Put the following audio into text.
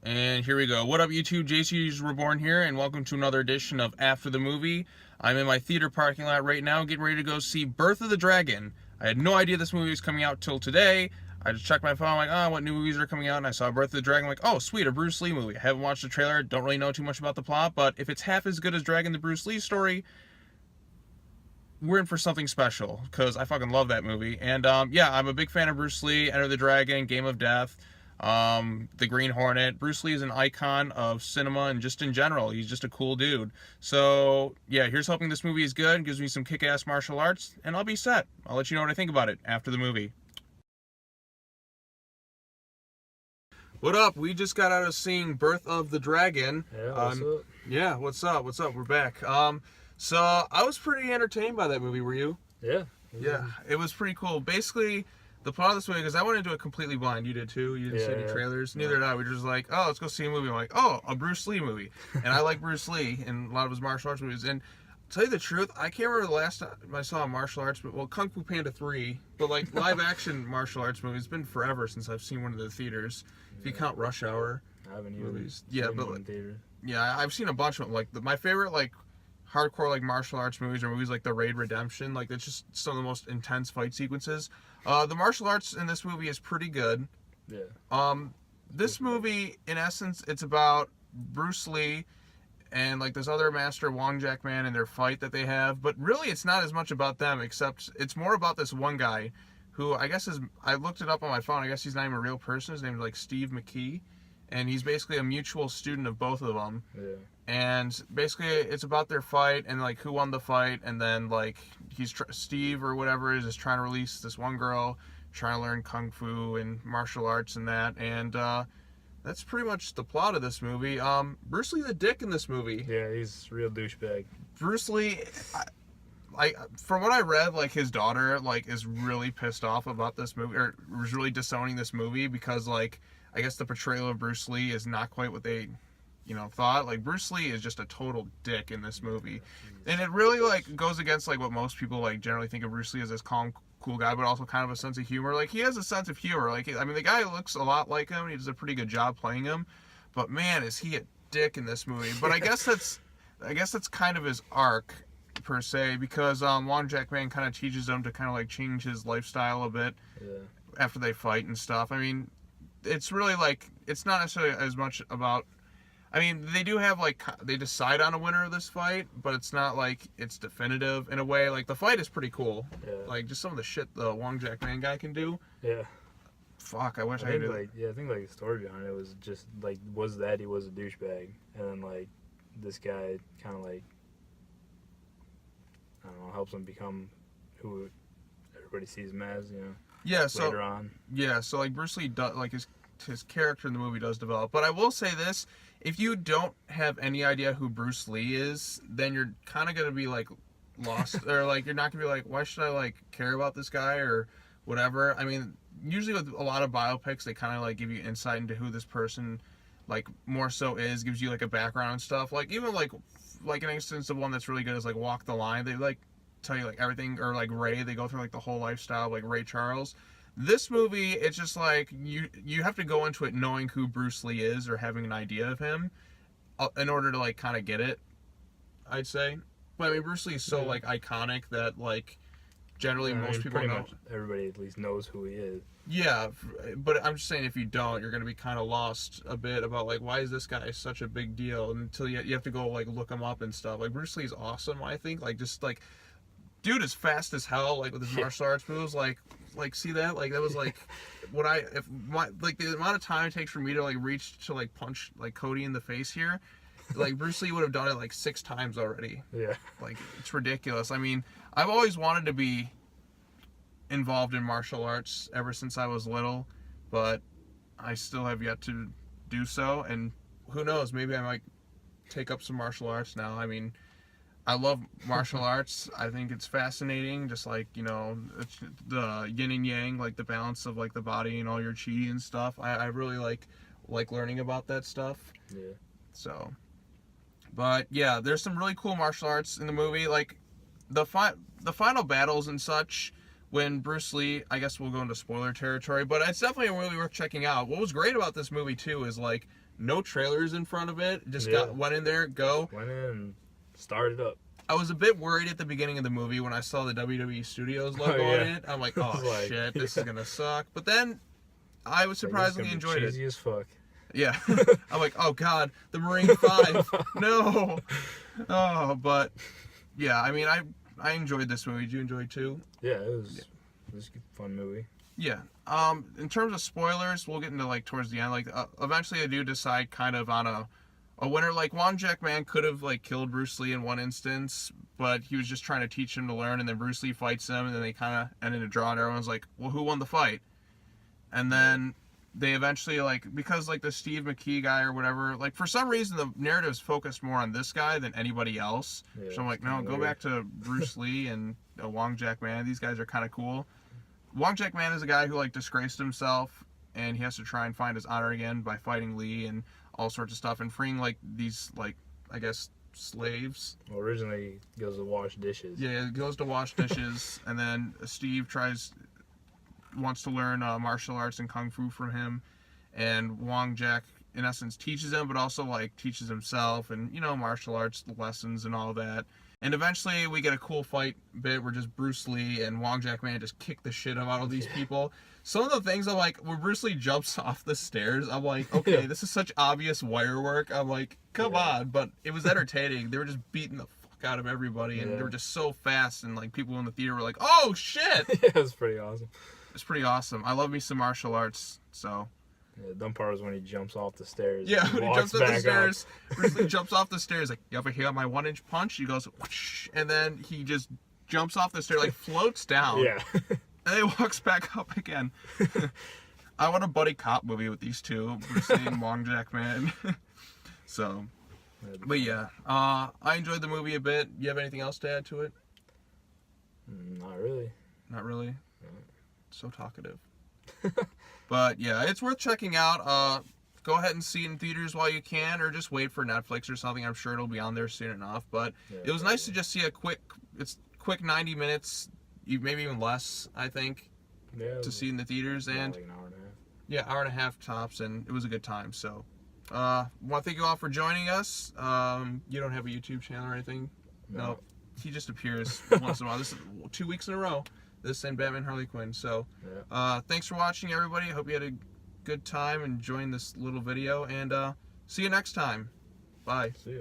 And here we go. What up, YouTube? JC's Reborn here, and welcome to another edition of After the Movie. I'm in my theater parking lot right now, getting ready to go see Birth of the Dragon. I had no idea this movie was coming out till today. I just checked my phone, like, oh, what new movies are coming out? And I saw Birth of the Dragon, like, oh, sweet, a Bruce Lee movie. I haven't watched the trailer, don't really know too much about the plot, but if it's half as good as Dragon the Bruce Lee story, we're in for something special, because I fucking love that movie. And yeah, I'm a big fan of Bruce Lee, Enter the Dragon, Game of Death, the Green Hornet. Bruce Lee is an icon of cinema and just in general. He's just a cool dude. So yeah, here's hoping this movie is good, gives me some kick-ass martial arts, and I'll be set. I'll let you know what I think about it after the movie. What up? We just got out of seeing Birth of the Dragon. Yeah, what's up? Yeah, what's up? What's up? We're back. So I was pretty entertained by that movie. Were you? Yeah. Yeah, it was pretty cool. Basically, the plot of this movie, because I went into it completely blind. You did too? You didn't see any trailers? Neither did I. We were just like, oh, let's go see a movie. I'm like, oh, a Bruce Lee movie. And I like Bruce Lee and a lot of his martial arts movies. And to tell you the truth, I can't remember the last time I saw a martial arts movie. Well, Kung Fu Panda 3, but like live action martial arts movies. It's been forever since I've seen one of the theaters. If you count Rush Hour I haven't movies. Even Yeah, seen but one in theater. yeah, I've seen a bunch of them. Like my favorite like hardcore like martial arts movies are movies like The Raid Redemption. Like it's just some of the most intense fight sequences. The martial arts in this movie is pretty good. Yeah. This movie, in essence, it's about Bruce Lee and like this other master, Wong Jack Man, and their fight that they have. But really, it's not as much about them, except it's more about this one guy who I guess is, I looked it up on my phone, I guess he's not even a real person. His name is like Steve McKee. And he's basically a mutual student of both of them. Yeah. And basically, it's about their fight and like who won the fight. And then like Steve or whatever is trying to release this one girl, trying to learn kung fu and martial arts and that. And that's pretty much the plot of this movie. Bruce Lee's a dick in this movie. Yeah, he's a real douchebag. Bruce Lee, from what I read, like his daughter like is really pissed off about this movie, or was really disowning this movie because like I guess the portrayal of Bruce Lee is not quite what they, thought. Like Bruce Lee is just a total dick in this movie, and it really like goes against like what most people like generally think of Bruce Lee as this calm, cool guy, but also kind of a sense of humor. Like he has a sense of humor. Like I mean, the guy looks a lot like him. He does a pretty good job playing him, but man, is he a dick in this movie. But I guess that's kind of his arc per se, because Wong Jack Man kind of teaches him to kind of like change his lifestyle a bit after they fight and stuff. I mean, it's really like, it's not necessarily as much about, I mean, they do have like, they decide on a winner of this fight, but it's not like it's definitive in a way. Like the fight is pretty cool. Yeah. Like just some of the shit the Wong Jack Man guy can do. Yeah. Fuck, I wish I think could do like, yeah, I think like the story behind it was just like, was that he was a douchebag, and then like this guy kind of like, I don't know, helps him become who everybody sees him as, Yeah, so later on. Yeah, so like Bruce Lee does, like his character in the movie does develop. But I will say this, if you don't have any idea who Bruce Lee is, then you're kind of going to be like lost, or like you're not going to be like, why should I like care about this guy or whatever. I mean, usually with a lot of biopics, they kind of like give you insight into who this person like more so is, gives you like a background and stuff. Like even like an instance of one that's really good is like Walk the Line. They like tell you like everything, or like Ray, they go through like the whole lifestyle of like Ray Charles. This movie, it's just like you have to go into it knowing who Bruce Lee is or having an idea of him in order to like kind of get it, I'd say. But I mean, Bruce Lee is so like iconic that like generally most people know. Much everybody at least knows who he is. Yeah, but I'm just saying if you don't, you're going to be kind of lost a bit about like, why is this guy such a big deal, until you have to go like look him up and stuff. Like Bruce Lee's awesome, I think. Like just like dude is fast as hell, like with his martial arts moves. Like see that? Like that was like what the amount of time it takes for me to like reach to like punch like Cody in the face here. Like Bruce Lee would have done it like 6 times already. Yeah. Like it's ridiculous. I mean, I've always wanted to be involved in martial arts ever since I was little, but I still have yet to do so. And who knows? Maybe I might take up some martial arts now. I mean, I love martial arts. I think it's fascinating, just like, it's the yin and yang, like the balance of like the body and all your chi and stuff. I really like learning about that stuff. Yeah. So, but yeah, there's some really cool martial arts in the movie. Like the final battles and such, when Bruce Lee, I guess we'll go into spoiler territory, but it's definitely a movie worth checking out. What was great about this movie too is like no trailers in front of it. Just went in there, go. Went in and started up. I was a bit worried at the beginning of the movie when I saw the WWE Studios logo on it. I'm like, oh shit, this is gonna suck. But then I was surprisingly enjoyed it. Cheesy as fuck. Yeah. I'm like, oh god, the Marine 5. No. Oh, but yeah, I mean, I enjoyed this movie. Did you enjoy it too? Yeah, it was a fun movie. Yeah. In terms of spoilers, we'll get into like towards the end. Like, eventually, I do decide kind of on a winner. Like, Wong Jack Man could have like killed Bruce Lee in one instance, but he was just trying to teach him to learn. And then Bruce Lee fights him, and then they kind of end in a draw. And everyone's like, well, who won the fight? And then they eventually, like, because like the Steve McKee guy or whatever, like for some reason the narrative's focused more on this guy than anybody else. Yeah, so I'm like, no, go back to Bruce Lee and Wong Jack Man. These guys are kind of cool. Wong Jack Man is a guy who like disgraced himself, and he has to try and find his honor again by fighting Lee and all sorts of stuff and freeing like these, like, I guess, slaves. Well, originally he goes to wash dishes. Yeah, he goes to wash dishes, and then Steve wants to learn martial arts and kung fu from him, and Wong Jack in essence teaches him, but also like teaches himself, and martial arts lessons and all that. And eventually we get a cool fight bit where just Bruce Lee and Wong Jack Man just kick the shit out of these people. Some of the things I'm like, when Bruce Lee jumps off the stairs, I'm like, okay, this is such obvious wire work. I'm like, come on, but it was entertaining. They were just beating the fuck out of everybody, and they were just so fast, and like people in the theater were like, oh shit. Yeah, it was pretty awesome. It's pretty awesome. I love me some martial arts, so. Yeah, the dumb part was when he jumps off the stairs. Yeah, when he jumps off the stairs, up. Bruce Lee jumps off the stairs, like, you ever hear my 1-inch punch? He goes, whoosh, and then he just jumps off the stairs, like floats down. Yeah. And then he walks back up again. I want a buddy cop movie with these two, Bruce Lee and Wong Jack Man. So, but yeah, I enjoyed the movie a bit. You have anything else to add to it? Not really. Not really? No. So talkative. But yeah, it's worth checking out. Go ahead and see it in theaters while you can, or just wait for Netflix or something. I'm sure it'll be on there soon enough. But it was nice to just see a quick 90 minutes, maybe even less, I think, to see in the theaters. And like an hour and a half. Yeah, hour and a half tops, and it was a good time. So, want to thank you all for joining us. You don't have a YouTube channel or anything? No. He just appears once in a while. This is 2 weeks in a row. This and Batman Harley Quinn. So, thanks for watching, everybody. Hope you had a good time enjoying this little video, and see you next time. Bye. See ya.